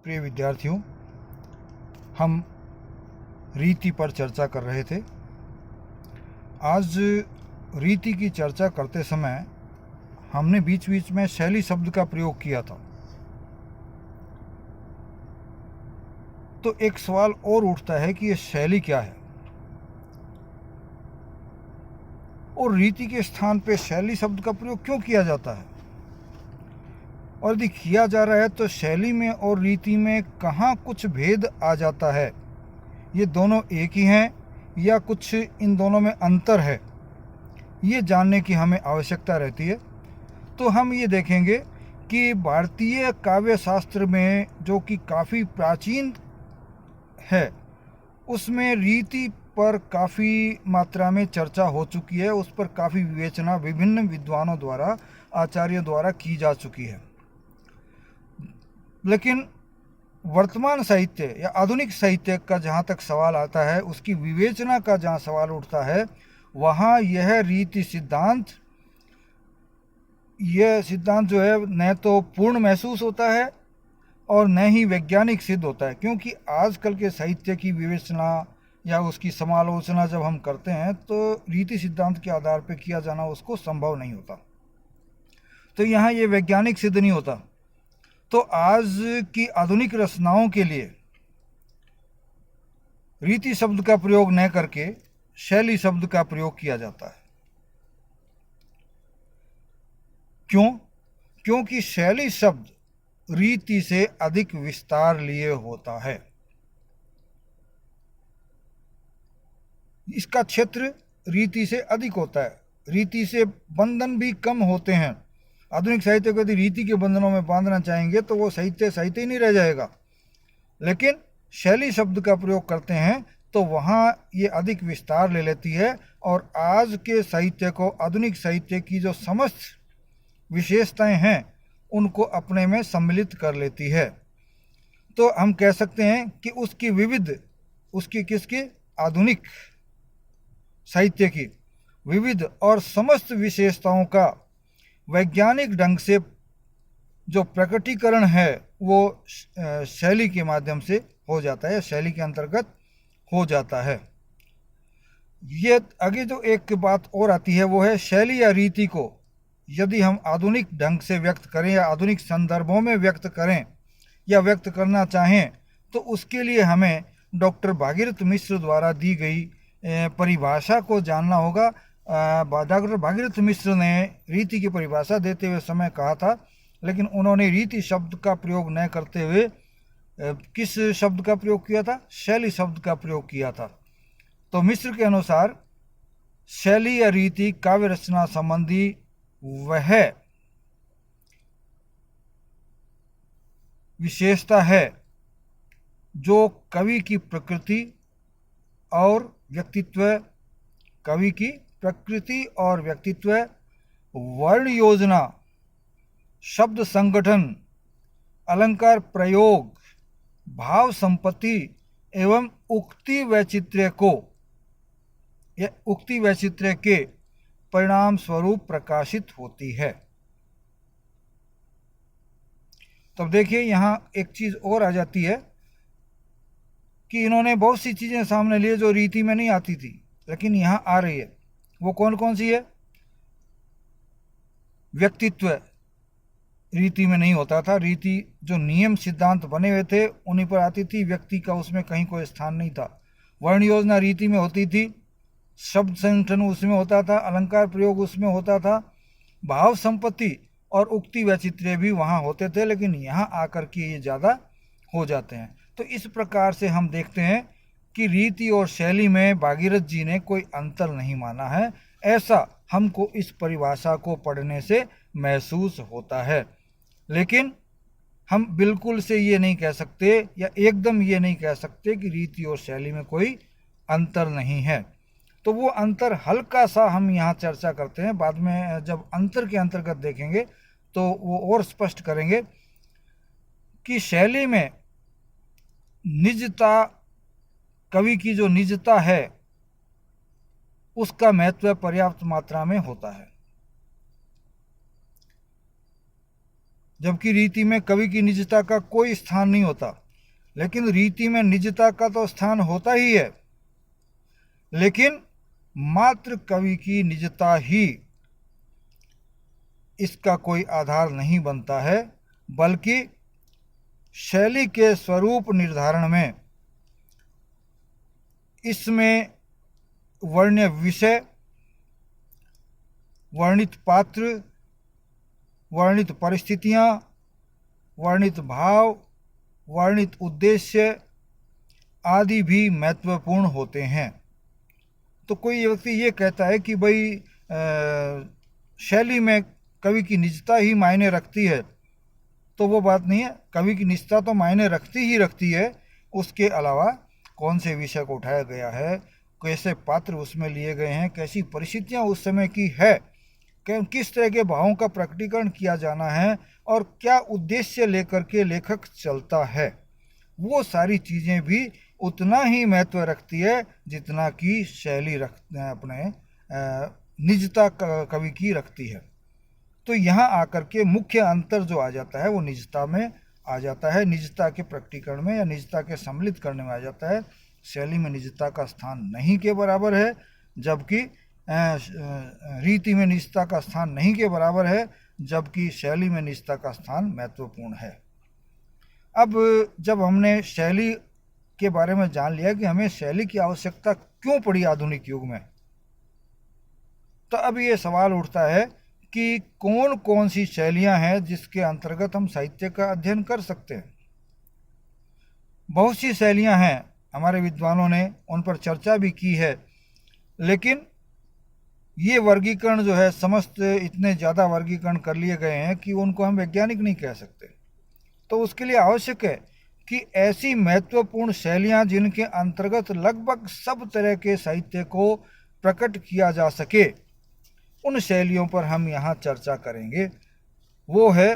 प्रिय विद्यार्थियों, हम रीति पर चर्चा कर रहे थे। आज रीति की चर्चा करते समय हमने बीच बीच में शैली शब्द का प्रयोग किया था। तो एक सवाल और उठता है कि ये शैली क्या है और रीति के स्थान पे शैली शब्द का प्रयोग क्यों किया जाता है, और यदि किया जा रहा है तो शैली में और रीति में कहाँ कुछ भेद आ जाता है, ये दोनों एक ही हैं या कुछ इन दोनों में अंतर है, ये जानने की हमें आवश्यकता रहती है। तो हम ये देखेंगे कि भारतीय काव्य शास्त्र में, जो कि काफ़ी प्राचीन है, उसमें रीति पर काफ़ी मात्रा में चर्चा हो चुकी है, उस पर काफ़ी विवेचना विभिन्न विद्वानों द्वारा, आचार्यों द्वारा की जा चुकी है। लेकिन वर्तमान साहित्य या आधुनिक साहित्य का जहाँ तक सवाल आता है, उसकी विवेचना का जहाँ सवाल उठता है, वहाँ यह रीति सिद्धांत, यह सिद्धांत जो है न तो पूर्ण महसूस होता है और न ही वैज्ञानिक सिद्ध होता है, क्योंकि आजकल के साहित्य की विवेचना या उसकी समालोचना जब हम करते हैं तो रीति सिद्धांत के आधार पर किया जाना उसको संभव नहीं होता, तो यहाँ ये वैज्ञानिक सिद्ध नहीं होता। तो आज की आधुनिक रचनाओं के लिए रीति शब्द का प्रयोग न करके शैली शब्द का प्रयोग किया जाता है। क्यों? क्योंकि शैली शब्द रीति से अधिक विस्तार लिए होता है, इसका क्षेत्र रीति से अधिक होता है, रीति से बंधन भी कम होते हैं। आधुनिक साहित्य को यदि रीति के बंधनों में बांधना चाहेंगे तो वो साहित्य साहित्य ही नहीं रह जाएगा। लेकिन शैली शब्द का प्रयोग करते हैं तो वहाँ ये अधिक विस्तार ले लेती है और आज के साहित्य को, आधुनिक साहित्य की जो समस्त विशेषताएं हैं, उनको अपने में सम्मिलित कर लेती है। तो हम कह सकते हैं कि उसकी किसकी, आधुनिक साहित्य की विविध और समस्त विशेषताओं का वैज्ञानिक ढंग से जो प्रकटीकरण है वो शैली के माध्यम से हो जाता है, शैली के अंतर्गत हो जाता है। ये आगे जो एक बात और आती है वो है शैली या रीति को यदि हम आधुनिक ढंग से व्यक्त करें या आधुनिक संदर्भों में व्यक्त करें या व्यक्त करना चाहें तो उसके लिए हमें डॉक्टर भागीरथ मिश्र द्वारा दी गई परिभाषा को जानना होगा। डॉक्टर भागीरथ मिश्र ने रीति की परिभाषा देते हुए समय कहा था, लेकिन उन्होंने रीति शब्द का प्रयोग न करते हुए किस शब्द का प्रयोग किया था? शैली शब्द का प्रयोग किया था। तो मिश्र के अनुसार शैली या रीति काव्य रचना संबंधी वह विशेषता है जो कवि की प्रकृति और व्यक्तित्व, वर्ण योजना, शब्द संगठन, अलंकार प्रयोग, भाव संपत्ति एवं उक्ति वैचित्र्य के परिणाम स्वरूप प्रकाशित होती है। तब देखिए यहाँ एक चीज और आ जाती है कि इन्होंने बहुत सी चीजें सामने लिए जो रीति में नहीं आती थी, लेकिन यहाँ आ रही है। वो कौन कौन सी है? व्यक्तित्व रीति में नहीं होता था, रीति जो नियम सिद्धांत बने हुए थे उन्हीं पर आती थी, व्यक्ति का उसमें कहीं कोई स्थान नहीं था। वर्ण योजना रीति में होती थी, शब्द संगठन उसमें होता था, अलंकार प्रयोग उसमें होता था, भाव संपत्ति और उक्ति वैचित्र्य भी वहाँ होते थे, लेकिन यहाँ आकर के ये ज़्यादा हो जाते हैं। तो इस प्रकार से हम देखते हैं कि रीति और शैली में भागीरथ जी ने कोई अंतर नहीं माना है, ऐसा हमको इस परिभाषा को पढ़ने से महसूस होता है। लेकिन हम बिल्कुल से ये नहीं कह सकते या एकदम ये नहीं कह सकते कि रीति और शैली में कोई अंतर नहीं है। तो वो अंतर हल्का सा हम यहाँ चर्चा करते हैं, बाद में जब अंतर के अंतर्गत देखेंगे तो वो और स्पष्ट करेंगे कि शैली में निजता, कवि की जो निजता है उसका महत्व पर्याप्त मात्रा में होता है। जबकि रीति में कवि की निजता का कोई स्थान नहीं होता। लेकिन रीति में निजता का तो स्थान होता ही है, लेकिन मात्र कवि की निजता ही इसका कोई आधार नहीं बनता है, बल्कि शैली के स्वरूप निर्धारण में इसमें वर्ण्य विषय, वर्णित पात्र, वर्णित परिस्थितियाँ, वर्णित भाव, वर्णित उद्देश्य आदि भी महत्वपूर्ण होते हैं। तो कोई व्यक्ति ये कहता है कि भाई शैली में कवि की निजता ही मायने रखती है, तो वो बात नहीं है। कवि की निजता तो मायने रखती है, उसके अलावा कौन से विषय को उठाया गया है, कैसे पात्र उसमें लिए गए हैं, कैसी परिस्थितियाँ उस समय की है, किस तरह के भावों का प्रकटीकरण किया जाना है और क्या उद्देश्य लेकर के लेखक चलता है, वो सारी चीज़ें भी उतना ही महत्व रखती है जितना कि शैली अपने निजता कवि की रखती है। तो यहाँ आकर के मुख्य अंतर जो आ जाता है वो निजता में आ जाता है, निजता के प्रकटीकरण में या निजता के सम्मिलित करने में आ जाता है। शैली में निजता का स्थान नहीं के बराबर है, जबकि रीति में निजता का स्थान नहीं के बराबर है, जबकि शैली में निजता का स्थान महत्वपूर्ण है। अब जब हमने शैली के बारे में जान लिया कि हमें शैली की आवश्यकता क्यों पड़ी आधुनिक युग में, तो अब ये सवाल उठता है कि कौन कौन सी शैलियां हैं जिसके अंतर्गत हम साहित्य का अध्ययन कर सकते हैं। बहुत सी शैलियां हैं, हमारे विद्वानों ने उन पर चर्चा भी की है, लेकिन ये वर्गीकरण जो है समस्त इतने ज़्यादा वर्गीकरण कर लिए गए हैं कि उनको हम वैज्ञानिक नहीं कह सकते। तो उसके लिए आवश्यक है कि ऐसी महत्वपूर्ण शैलियां जिनके अंतर्गत लगभग सब तरह के साहित्य को प्रकट किया जा सके, उन शैलियों पर हम यहाँ चर्चा करेंगे। वो है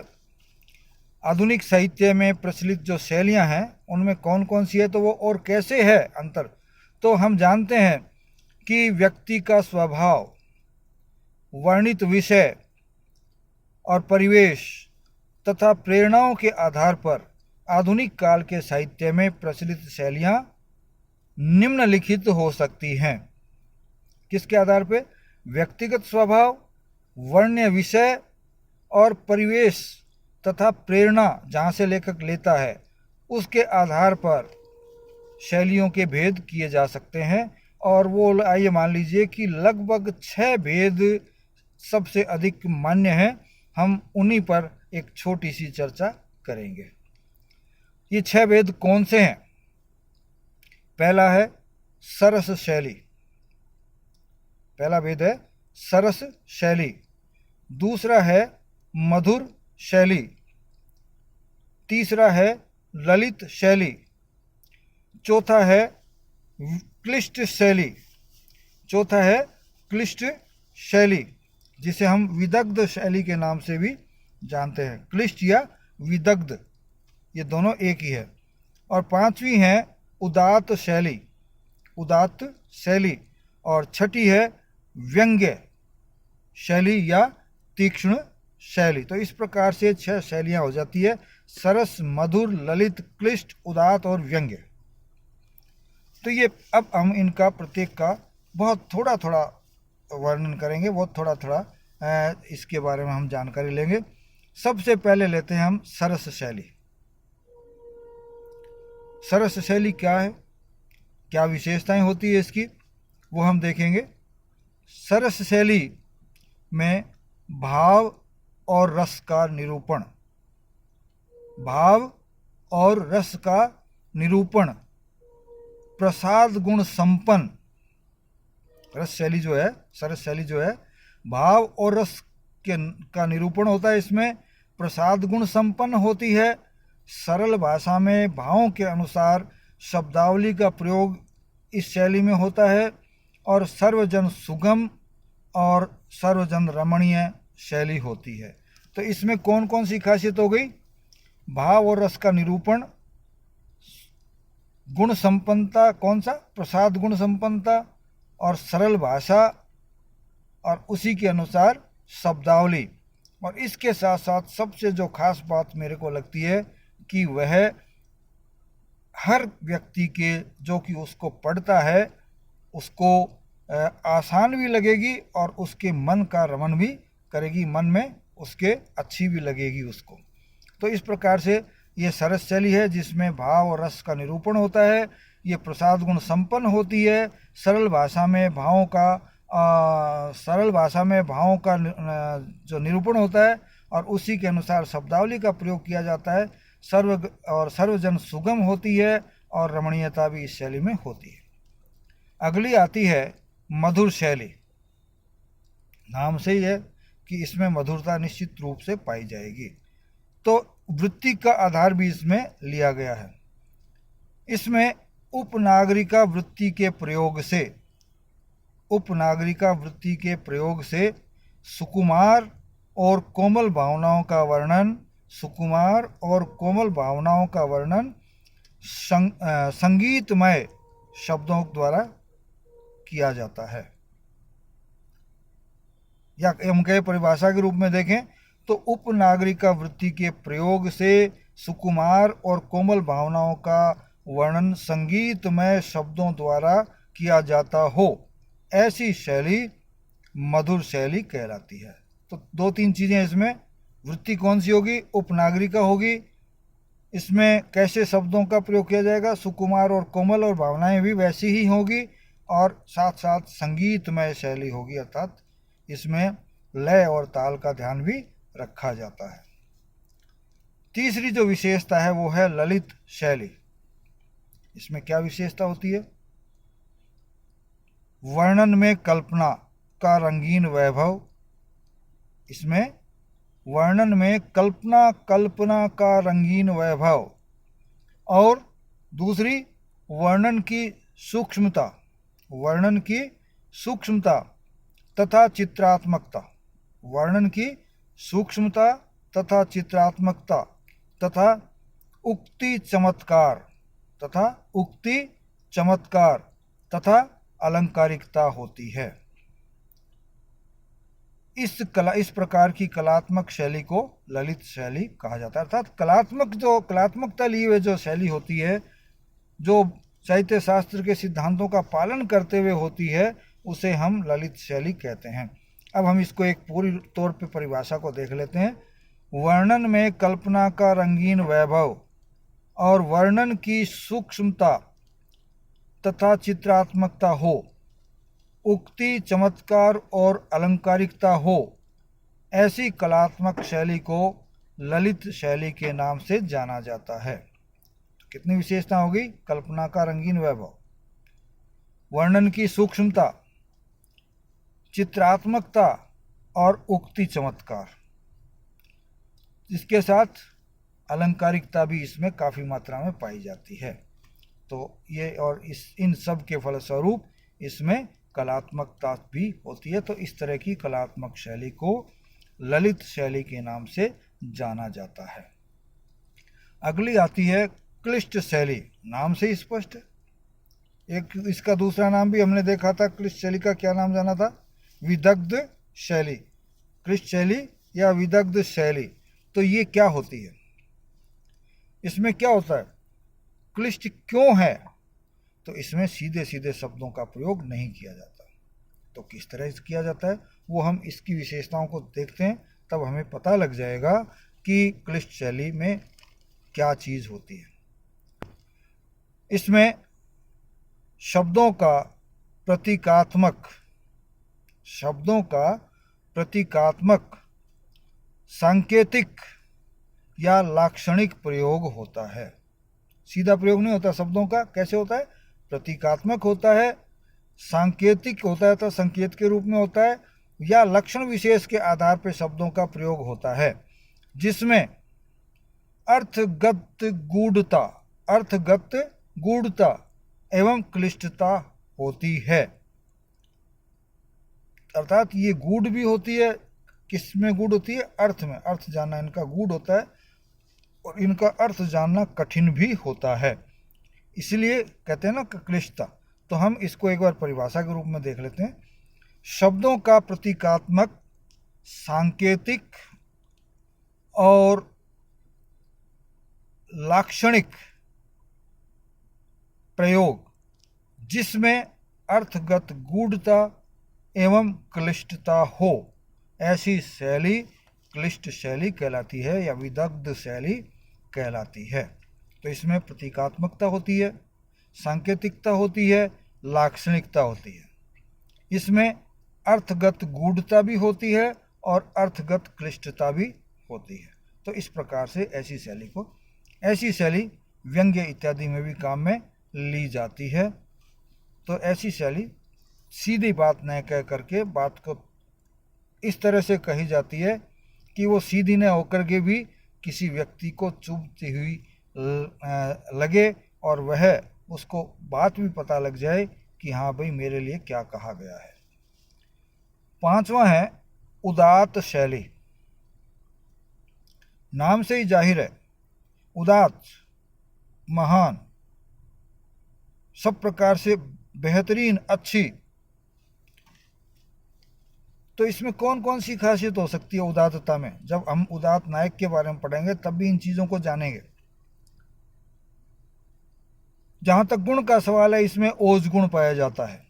आधुनिक साहित्य में प्रचलित जो शैलियाँ हैं उनमें कौन कौन सी है, तो वो और कैसे है अंतर। तो हम जानते हैं कि व्यक्ति का स्वभाव, वर्णित विषय और परिवेश तथा प्रेरणाओं के आधार पर आधुनिक काल के साहित्य में प्रचलित शैलियाँ निम्नलिखित हो सकती हैं। किसके आधार पे? व्यक्तिगत स्वभाव, वर्ण्य विषय और परिवेश तथा प्रेरणा जहाँ से लेखक लेता है, उसके आधार पर शैलियों के भेद किए जा सकते हैं। और वो आइए मान लीजिए कि लगभग 6 भेद सबसे अधिक मान्य हैं। हम उन्हीं पर एक छोटी सी चर्चा करेंगे। ये 6 भेद कौन से हैं? पहला है सरस शैली। पहला भेद है सरस शैली। दूसरा है मधुर शैली। तीसरा है ललित शैली। चौथा है क्लिष्ट शैली। चौथा है क्लिष्ट शैली, जिसे हम विदग्ध शैली के नाम से भी जानते हैं। क्लिष्ट या विदग्ध ये दोनों एक ही है। और पांचवी है उदात्त शैली, उदात्त शैली। और छठी है व्यंग्य शैली या तीक्ष्ण शैली। तो इस प्रकार से 6 शैलियाँ हो जाती है: सरस, मधुर, ललित, क्लिष्ट, उदात्त और व्यंग्य। तो ये अब हम इनका प्रत्येक का बहुत थोड़ा थोड़ा वर्णन करेंगे, बहुत थोड़ा थोड़ा इसके बारे में हम जानकारी लेंगे। सबसे पहले लेते हैं हम सरस शैली। सरस शैली क्या है, क्या विशेषताएं होती है इसकी, वो हम देखेंगे। सरस शैली में भाव और रस का निरूपण, भाव और रस का निरूपण, प्रसाद गुण संपन्न रस शैली जो है, सरस शैली जो है, भाव और रस का निरूपण होता है। इसमें प्रसाद गुण संपन्न होती है। सरल भाषा में भावों के अनुसार शब्दावली का प्रयोग इस शैली में होता है। और सर्वजन सुगम और सर्वजन रमणीय शैली होती है। तो इसमें कौन कौन सी खासियत हो गई? भाव और रस का निरूपण, गुण संपन्नता, कौन सा? प्रसाद गुण संपन्नता, और सरल भाषा, और उसी के अनुसार शब्दावली। और इसके साथ साथ सबसे जो खास बात मेरे को लगती है कि वह हर व्यक्ति के जो कि उसको पढ़ता है उसको आसान भी लगेगी और उसके मन का रमन भी करेगी, मन में उसके अच्छी भी लगेगी उसको। तो इस प्रकार से ये सरस शैली है जिसमें भाव और रस का निरूपण होता है। ये प्रसाद गुण संपन्न होती है। सरल भाषा में भावों का जो निरूपण होता है और उसी के अनुसार शब्दावली का प्रयोग किया जाता है। सर्वजन सुगम होती है और रमणीयता भी इस शैली में होती है। अगली आती है मधुर शैली। नाम से ही है कि इसमें मधुरता निश्चित रूप से पाई जाएगी। तो वृत्ति का आधार भी इसमें लिया गया है। इसमें उपनागरिका वृत्ति के प्रयोग से सुकुमार और कोमल भावनाओं का वर्णन संगीतमय शब्दों द्वारा किया जाता है। या हम कहे परिभाषा के रूप में देखें तो उपनागरिका वृत्ति के प्रयोग से सुकुमार और कोमल भावनाओं का वर्णन संगीतमय शब्दों द्वारा किया जाता हो, ऐसी शैली मधुर शैली कहलाती है। तो दो तीन चीज़ें इसमें, वृत्ति कौन सी होगी? उपनागरिका होगी। इसमें कैसे शब्दों का प्रयोग किया जाएगा? सुकुमार और कोमल, और भावनाएं भी वैसी ही होगी, और साथ साथ संगीतमय शैली होगी, अर्थात इसमें लय और ताल का ध्यान भी रखा जाता है। तीसरी जो विशेषता है वो है ललित शैली। इसमें क्या विशेषता होती है? वर्णन में कल्पना का रंगीन वैभव। इसमें वर्णन में कल्पना का रंगीन वैभव, और दूसरी वर्णन की सूक्ष्मता तथा चित्रात्मकता तथा उक्ति चमत्कार तथा अलंकारिकता होती है। इस प्रकार की कलात्मक शैली को ललित शैली कहा जाता है। अर्थात कलात्मकता लिए हुए जो शैली होती है, जो साहित्य शास्त्र के सिद्धांतों का पालन करते हुए होती है, उसे हम ललित शैली कहते हैं। अब हम इसको एक पूरी तौर पे परिभाषा को देख लेते हैं। वर्णन में कल्पना का रंगीन वैभव और वर्णन की सूक्ष्मता तथा चित्रात्मकता हो, उक्ति, चमत्कार और अलंकारिकता हो, ऐसी कलात्मक शैली को ललित शैली के नाम से जाना जाता है। तो कितनी विशेषता होगी? कल्पना का रंगीन वैभव, वर्णन की सूक्ष्मता, चित्रात्मकता और उक्ति चमत्कार। इसके साथ अलंकारिकता भी इसमें काफ़ी मात्रा में पाई जाती है। तो ये और इन सब के फलस्वरूप इसमें कलात्मकता भी होती है। तो इस तरह की कलात्मक शैली को ललित शैली के नाम से जाना जाता है। अगली आती है क्लिष्ट शैली। नाम से ही स्पष्ट है। एक इसका दूसरा नाम भी हमने देखा था। क्लिष्ट शैली का क्या नाम जाना था? विदग्ध शैली। क्लिष्ट शैली या विदग्ध शैली। तो ये क्या होती है? इसमें क्या होता है? क्लिष्ट क्यों है? तो इसमें सीधे सीधे शब्दों का प्रयोग नहीं किया जाता। तो किस तरह से किया जाता है वो हम इसकी विशेषताओं को देखते हैं, तब हमें पता लग जाएगा कि क्लिष्ट शैली में क्या चीज़ होती है। इसमें शब्दों का प्रतीकात्मक सांकेतिक या लाक्षणिक प्रयोग होता है। सीधा प्रयोग नहीं होता शब्दों का। कैसे होता है? प्रतीकात्मक होता है, सांकेतिक होता है, तो संकेत के रूप में होता है, या लक्षण विशेष के आधार पर शब्दों का प्रयोग होता है, जिसमें अर्थगत गूढ़ता एवं क्लिष्टता होती है। अर्थात ये गूढ़ भी होती है। किस में गूढ़ होती है? अर्थ में। अर्थ जानना इनका गूढ़ होता है और इनका अर्थ जानना कठिन भी होता है, इसलिए कहते हैं ना क्लिष्टता। तो हम इसको एक बार परिभाषा के रूप में देख लेते हैं। शब्दों का प्रतीकात्मक, सांकेतिक और लाक्षणिक प्रयोग जिसमें अर्थगत गूढ़ता एवं क्लिष्टता हो, ऐसी शैली क्लिष्ट शैली कहलाती है या विदग्ध शैली कहलाती है। तो इसमें प्रतीकात्मकता होती है, सांकेतिकता होती है, लाक्षणिकता होती है। इसमें अर्थगत गूढ़ता भी होती है और अर्थगत क्लिष्टता भी होती है। तो इस प्रकार से ऐसी शैली व्यंग्य इत्यादि में भी काम में ली जाती है। तो ऐसी शैली सीधी बात न कह करके बात को इस तरह से कही जाती है कि वो सीधी न होकर के भी किसी व्यक्ति को चुभती हुई लगे और वह उसको बात भी पता लग जाए कि हाँ भाई मेरे लिए क्या कहा गया है। 5वां है उदात्त शैली। नाम से ही जाहिर है, उदात्त, महान, सब प्रकार से बेहतरीन, अच्छी। तो इसमें कौन कौन सी खासियत हो सकती है उदात्तता में? जब हम उदात्त नायक के बारे में पढ़ेंगे तब भी इन चीज़ों को जानेंगे। जहाँ तक गुण का सवाल है, इसमें ओज गुण पाया जाता है।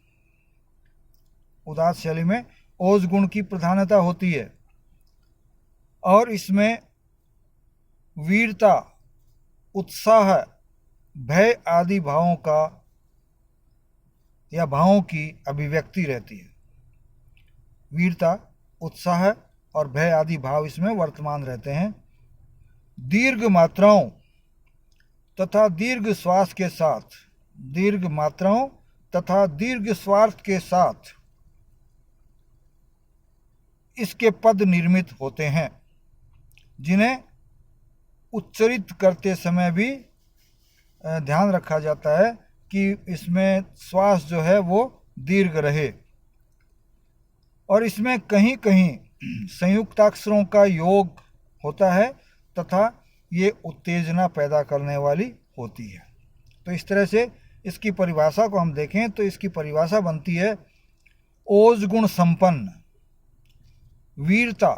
उदात्त शैली में ओज गुण की प्रधानता होती है और इसमें वीरता, उत्साह, भय आदि भावों का या भावों की अभिव्यक्ति रहती है। वीरता, उत्साह और भय आदि भाव इसमें वर्तमान रहते हैं। दीर्घ मात्राओं तथा दीर्घ श्वास के साथ, दीर्घ मात्राओं तथा दीर्घ स्वार्थ के साथ इसके पद निर्मित होते हैं, जिन्हें उच्चरित करते समय भी ध्यान रखा जाता है कि इसमें श्वास जो है वो दीर्घ रहे। और इसमें कहीं कहीं संयुक्ताक्षरों का योग होता है तथा ये उत्तेजना पैदा करने वाली होती है। तो इस तरह से इसकी परिभाषा को हम देखें तो इसकी परिभाषा बनती है ओज गुण संपन्न, वीरता,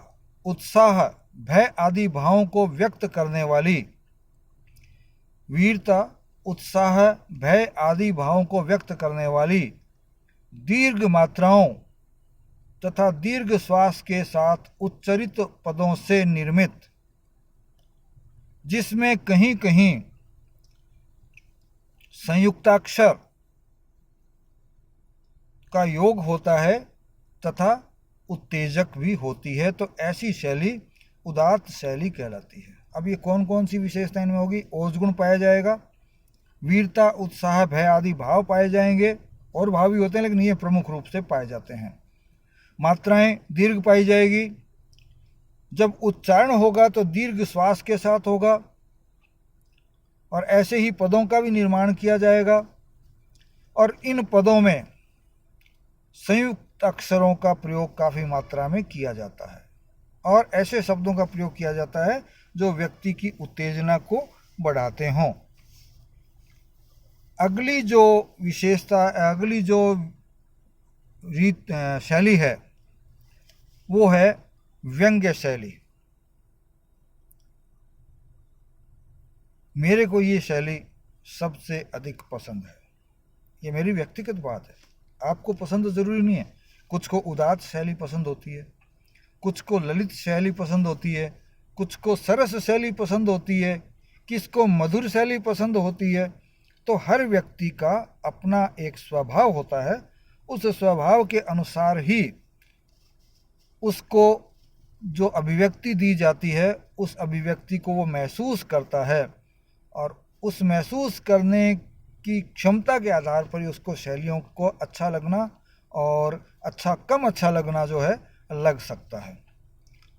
उत्साह, भय आदि भावों को व्यक्त करने वाली, वीरता, उत्साह, भय आदि भावों को व्यक्त करने वाली, दीर्घ मात्राओं तथा दीर्घ श्वास के साथ उच्चरित पदों से निर्मित, जिसमें कहीं कहीं संयुक्ताक्षर का योग होता है तथा उत्तेजक भी होती है। तो ऐसी शैली उदात्त शैली कहलाती है। अब ये कौन कौन सी विशेषता इनमें होगी? ओज गुण पाया जाएगा, वीरता, उत्साह, भय आदि भाव पाए जाएंगे, और भाव भी होते हैं लेकिन ये प्रमुख रूप से पाए जाते हैं। मात्राएं दीर्घ पाई जाएगी, जब उच्चारण होगा तो दीर्घ श्वास के साथ होगा, और ऐसे ही पदों का भी निर्माण किया जाएगा। और इन पदों में संयुक्त अक्षरों का प्रयोग काफ़ी मात्रा में किया जाता है, और ऐसे शब्दों का प्रयोग किया जाता है जो व्यक्ति की उत्तेजना को बढ़ाते हों। अगली जो विशेषता, अगली जो शैली है वो है व्यंग्य शैली। मेरे को ये शैली सबसे अधिक पसंद है। ये मेरी व्यक्तिगत बात है, आपको पसंद ज़रूरी नहीं है। कुछ को उदात्त शैली पसंद होती है, कुछ को ललित शैली पसंद होती है, कुछ को सरस शैली पसंद होती है, किसको मधुर शैली पसंद होती है। तो हर व्यक्ति का अपना एक स्वभाव होता है, उस स्वभाव के अनुसार ही उसको जो अभिव्यक्ति दी जाती है उस अभिव्यक्ति को वो महसूस करता है, और उस महसूस करने की क्षमता के आधार पर ही उसको शैलियों को अच्छा लगना और अच्छा कम अच्छा लगना जो है लग सकता है।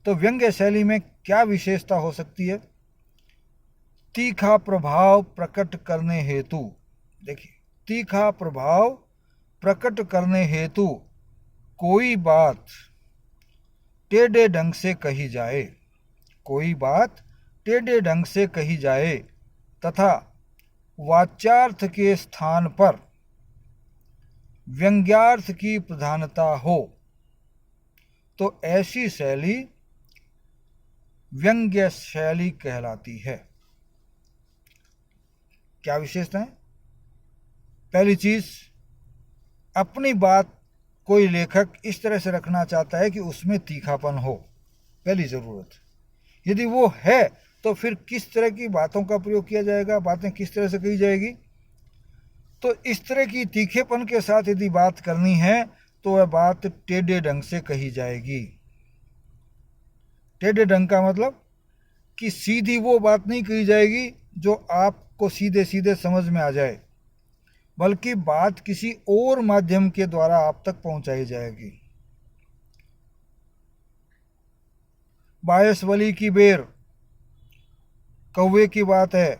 तो व्यंग्य शैली में क्या विशेषता हो सकती है? तीखा प्रभाव प्रकट करने हेतु, देखिए, तीखा प्रभाव प्रकट करने हेतु कोई बात टेढ़े ढंग से कही जाए, कोई बात टेढ़े ढंग से कही जाए तथा वाच्यार्थ के स्थान पर व्यंग्यार्थ की प्रधानता हो, तो ऐसी शैली व्यंग्य शैली कहलाती है। क्या विशेषताएं? पहली चीज, अपनी बात कोई लेखक इस तरह से रखना चाहता है कि उसमें तीखापन हो, पहली जरूरत। यदि वो है तो फिर किस तरह की बातों का प्रयोग किया जाएगा, बातें किस तरह से कही जाएगी। तो इस तरह की तीखेपन के साथ यदि बात करनी है तो वह बात टेढ़े ढंग से कही जाएगी। टेढ़े ढंग का मतलब कि सीधी वो बात नहीं कही जाएगी जो आपको सीधे सीधे समझ में आ जाए, बल्कि बात किसी और माध्यम के द्वारा आप तक पहुंचाई जाएगी। बायसवली की बेर कौवे की बात है,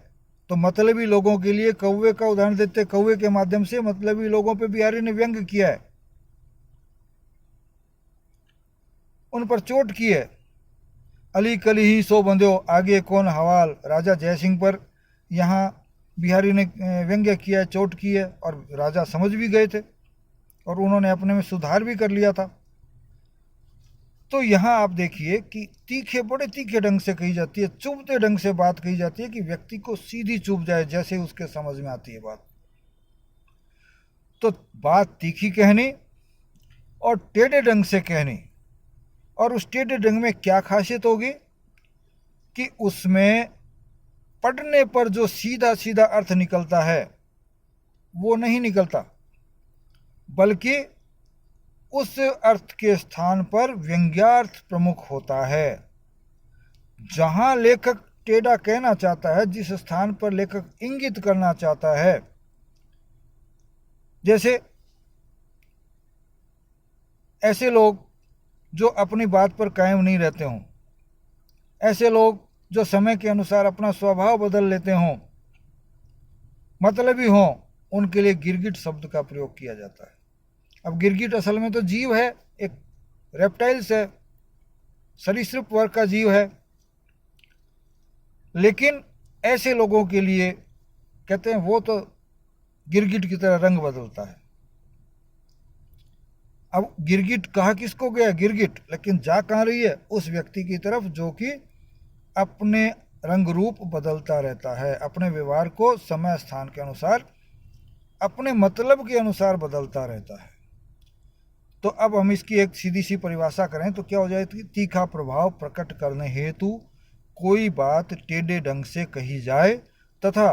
तो मतलबी लोगों के लिए कौवे का उदाहरण देते, कौवे के माध्यम से मतलबी लोगों पे बिहारी ने व्यंग किया है, उन पर चोट की है। अली कली ही सो बंध्यो आगे कौन हवाल, राजा जयसिंह पर यहाँ बिहारी ने व्यंग्य किया है, चोट की है, और राजा समझ भी गए थे और उन्होंने अपने में सुधार भी कर लिया था। तो यहाँ आप देखिए कि तीखे, बड़े तीखे ढंग से कही जाती है, चुभते ढंग से बात कही जाती है कि व्यक्ति को सीधी चुभ जाए, जैसे उसके समझ में आती है बात। तो बात तीखी कहनी और टेढ़े ढंग से कहनी। और उस टेढ़े ढंग में क्या खासियत होगी कि उसमें पढ़ने पर जो सीधा सीधा अर्थ निकलता है वो नहीं निकलता, बल्कि उस अर्थ के स्थान पर व्यंग्यार्थ प्रमुख होता है। जहां लेखक टेढ़ा कहना चाहता है, जिस स्थान पर लेखक इंगित करना चाहता है, जैसे ऐसे लोग जो अपनी बात पर कायम नहीं रहते हों, ऐसे लोग जो समय के अनुसार अपना स्वभाव बदल लेते हों, मतलबी हों, उनके लिए गिरगिट शब्द का प्रयोग किया जाता है। अब गिरगिट असल में तो जीव है, एक रेप्टाइल्स है, सरीसृप वर्ग का जीव है, लेकिन ऐसे लोगों के लिए कहते हैं वो तो गिरगिट की तरह रंग बदलता है। अब गिरगिट कहा किसको गया गिरगिट, लेकिन जा कहाँ रही है? उस व्यक्ति की तरफ जो कि अपने रंग रूप बदलता रहता है, अपने व्यवहार को समय स्थान के अनुसार, अपने मतलब के अनुसार बदलता रहता है। तो अब हम इसकी एक सीधी सी परिभाषा करें तो क्या हो जाएगी? तीखा प्रभाव प्रकट करने हेतु कोई बात टेढ़े ढंग से कही जाए तथा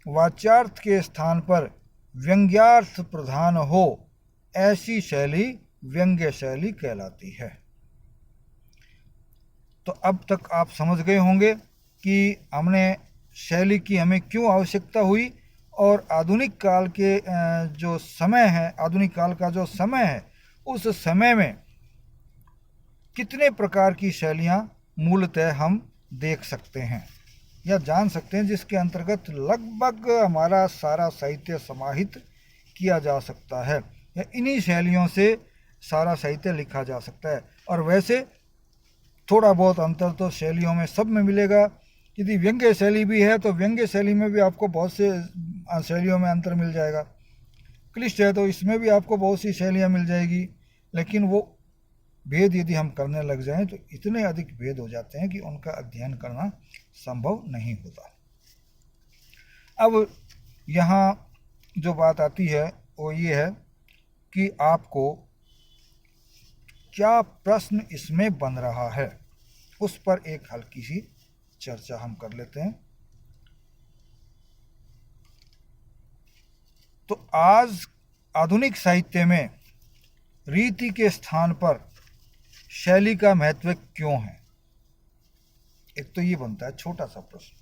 वाच्यार्थ के स्थान पर व्यंग्यार्थ प्रधान हो, ऐसी शैली व्यंग्य शैली कहलाती है। तो अब तक आप समझ गए होंगे कि हमने शैली की हमें क्यों आवश्यकता हुई, और आधुनिक काल के जो समय है, आधुनिक काल का जो समय है, उस समय में कितने प्रकार की शैलियाँ मूलतः हम देख सकते हैं या जान सकते हैं, जिसके अंतर्गत लगभग हमारा सारा साहित्य समाहित किया जा सकता है, या इन्हीं शैलियों से सारा साहित्य लिखा जा सकता है। और वैसे थोड़ा बहुत अंतर तो शैलियों में सब में मिलेगा। यदि व्यंग्य शैली भी है तो व्यंग्य शैली में भी आपको बहुत से शैलियों में अंतर मिल जाएगा। क्लिष्ट है तो इसमें भी आपको बहुत सी शैलियाँ मिल जाएगी, लेकिन वो भेद यदि हम करने लग जाएं तो इतने अधिक भेद हो जाते हैं कि उनका अध्ययन करना संभव नहीं होता। अब यहाँ जो बात आती है वो ये है कि आपको क्या प्रश्न इसमें बन रहा है, उस पर एक हल्की सी चर्चा हम कर लेते हैं। तो आज आधुनिक साहित्य में रीति के स्थान पर शैली का महत्व क्यों है? एक तो ये बनता है छोटा सा प्रश्न।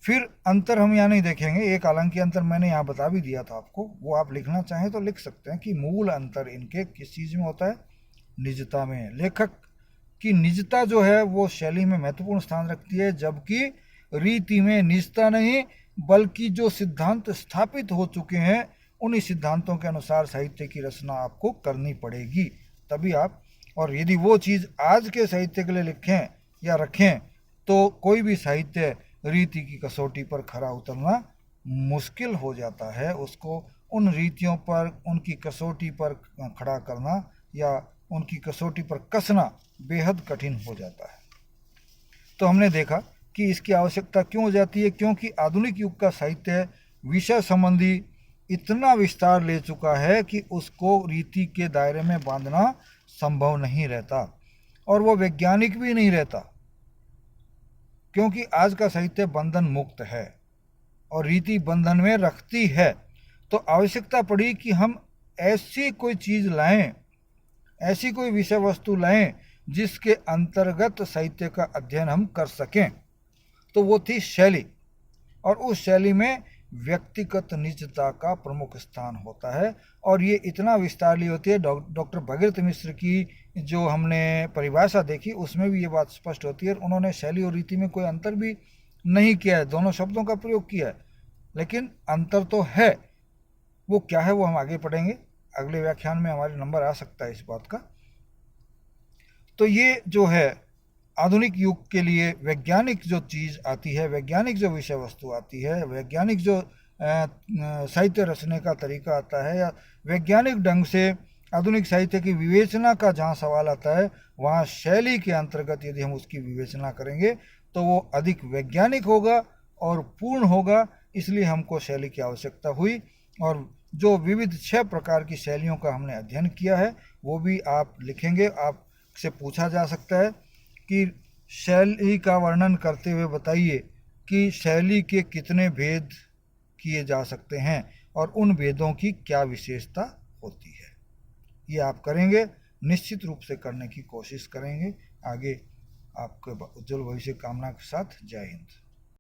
फिर अंतर हम यहाँ नहीं देखेंगे, एक हालांकि अंतर मैंने यहाँ बता भी दिया था आपको, वो आप लिखना चाहें तो लिख सकते हैं कि मूल अंतर इनके किस चीज़ में होता है? निजता में। लेखक की निजता जो है वो शैली में महत्वपूर्ण स्थान रखती है, जबकि रीति में निजता नहीं, बल्कि जो सिद्धांत स्थापित हो चुके हैं उन्हीं सिद्धांतों के अनुसार साहित्य की रचना आपको करनी पड़ेगी, तभी आप। और यदि वो चीज़ आज के साहित्य के लिए लिखें या रखें तो कोई भी साहित्य रीति की कसौटी पर खरा उतरना मुश्किल हो जाता है, उसको उन रीतियों पर, उनकी कसौटी पर खड़ा करना या उनकी कसौटी पर कसना बेहद कठिन हो जाता है। तो हमने देखा कि इसकी आवश्यकता क्यों हो जाती है, क्योंकि आधुनिक युग का साहित्य विषय संबंधी इतना विस्तार ले चुका है कि उसको रीति के दायरे में बांधना संभव नहीं रहता, और वो वैज्ञानिक भी नहीं रहता, क्योंकि आज का साहित्य बंधन मुक्त है और रीति बंधन में रखती है। तो आवश्यकता पड़ी कि हम ऐसी कोई चीज़ लाएं, ऐसी कोई विषय वस्तु लाएं जिसके अंतर्गत साहित्य का अध्ययन हम कर सकें। तो वो थी शैली, और उस शैली में व्यक्तिगत निजता का प्रमुख स्थान होता है, और ये इतना विस्तार होती है। डॉक्टर भगीरथ मिश्र की जो हमने परिभाषा देखी उसमें भी ये बात स्पष्ट होती है। उन्होंने शैली और रीति में कोई अंतर भी नहीं किया है, दोनों शब्दों का प्रयोग किया है, लेकिन अंतर तो है। वो क्या है वो हम आगे पढ़ेंगे, अगले व्याख्यान में हमारे नंबर आ सकता है इस बात का। तो ये जो है आधुनिक युग के लिए वैज्ञानिक जो चीज़ आती है, वैज्ञानिक जो विषय वस्तु आती है, वैज्ञानिक जो साहित्य रचने का तरीका आता है, या वैज्ञानिक ढंग से आधुनिक साहित्य की विवेचना का जहाँ सवाल आता है, वहाँ शैली के अंतर्गत यदि हम उसकी विवेचना करेंगे तो वो अधिक वैज्ञानिक होगा और पूर्ण होगा। इसलिए हमको शैली की आवश्यकता हुई, और जो विविध 6 प्रकार की शैलियों का हमने अध्ययन किया है वो भी आप लिखेंगे। आपसे पूछा जा सकता है कि शैली का वर्णन करते हुए बताइए कि शैली के कितने भेद किए जा सकते हैं और उन भेदों की क्या विशेषता होती है। ये आप करेंगे, निश्चित रूप से करने की कोशिश करेंगे। आगे आपके उज्जवल भविष्य कामना के साथ, जय हिंद।